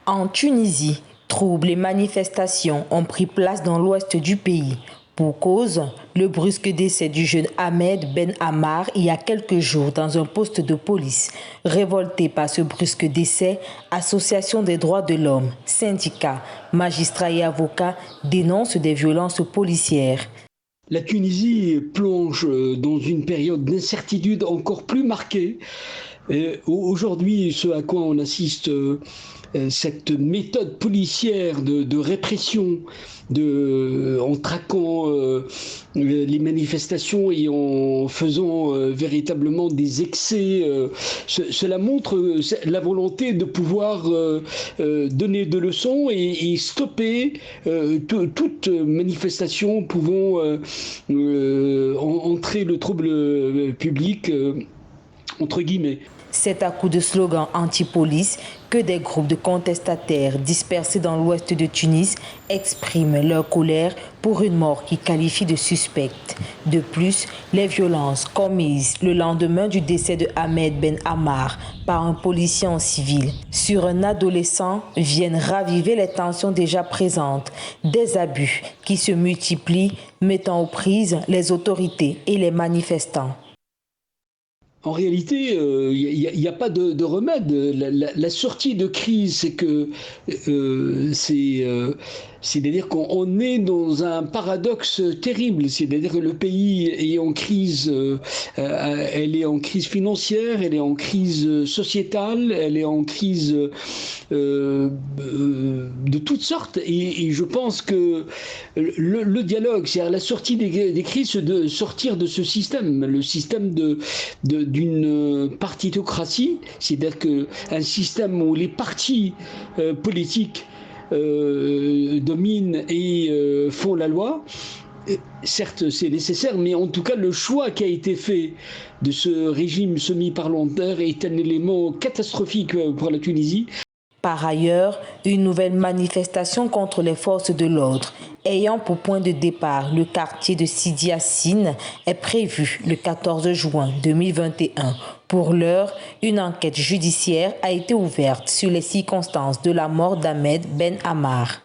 En Tunisie, troubles et manifestations ont pris place dans l'ouest du pays. Pour cause, le brusque décès du jeune Ahmed Ben Ammar il y a quelques jours dans un poste de police. Révoltés par ce brusque décès, associations des droits de l'homme, syndicats, magistrats et avocats dénoncent des violences policières. La Tunisie plonge dans une période d'incertitude encore plus marquée. Aujourd'hui, ce à quoi on assiste, cette méthode policière de répression, en traquant les manifestations et en faisant véritablement des excès, cela montre la volonté de pouvoir donner de leçons et stopper toute manifestation pouvant entrer le trouble public, entre guillemets. C'est à coups de slogans anti-police que des groupes de contestataires dispersés dans l'ouest de Tunis expriment leur colère pour une mort qu'ils qualifient de suspecte. De plus, les violences commises le lendemain du décès de Ahmed Ben Ammar par un policier en civil sur un adolescent viennent raviver les tensions déjà présentes, des abus qui se multiplient, mettant aux prises les autorités et les manifestants. En réalité, il n'y a pas de remède. La sortie de crise, c'est que c'est-à-dire qu'on est dans un paradoxe terrible. C'est-à-dire que le pays est en crise, elle est en crise financière, elle est en crise sociétale, elle est en crise de toutes sortes. Et je pense que le dialogue, c'est-à-dire la sortie des crises, c'est de sortir de ce système, le système d'une partitocratie, c'est-à-dire qu'un système où les partis politiques dominent et font la loi. Certes, c'est nécessaire, mais en tout cas, le choix qui a été fait de ce régime semi-parlementaire est un élément catastrophique pour la Tunisie. Par ailleurs, une nouvelle manifestation contre les forces de l'ordre, ayant pour point de départ le quartier de Sidi Yassine, est prévue le 14 juin 2021. Pour l'heure, une enquête judiciaire a été ouverte sur les circonstances de la mort d'Ahmed Ben Ammar.